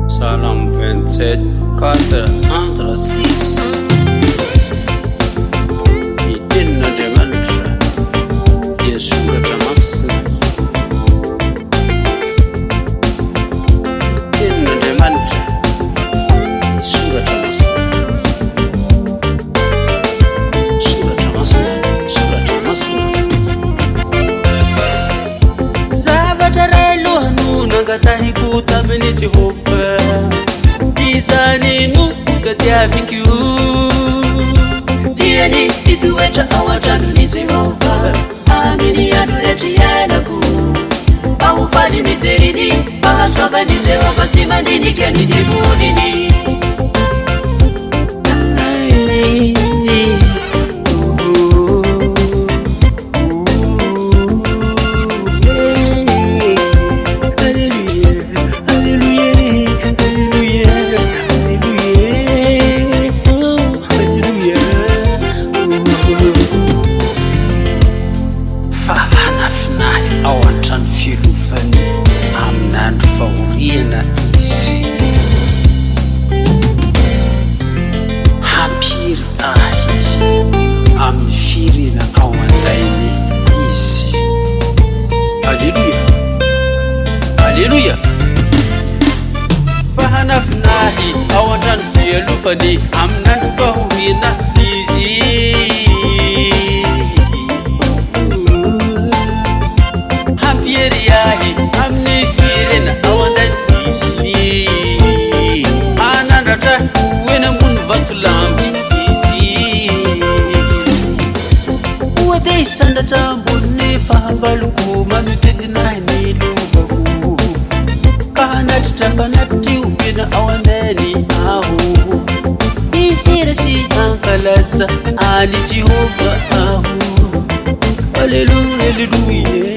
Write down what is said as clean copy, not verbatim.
Psalm 27, 4 entre 6. Itenin'Andriamanitra dia soratra masina. Itenin'Andriamanitra soratra masina. Soratra masina, soratra masina. Zavatra ray lohano nangatahiko tamin'ny Jehovah, izany no tadiaviko. Diany itoetra ao an-tranon'i Jehovah, aminy andro rehetra iainako. Ahofaly mijeriny mahasoavany Jehovah sy mandinika ny demoniny. Ao an-trano fialovany amin'andro fahoriana izy, hampiry ahy amin'ny firena ao andainy izy. Alleluia, alleluia. Fahanafinahy ao an-trano fialovany amin'andro fahoriana izy, amin'ny firena ao andainy izy, anandratra eny ambony vatolamby izy. Ohatey hisandratra ambony fahavaloko manodidinahy ny lobako, ka hanatitra fanatitry ompiana ao andainy aho. Mihira sy ankalaza any Jehovah aho. Alleluia, alleluia.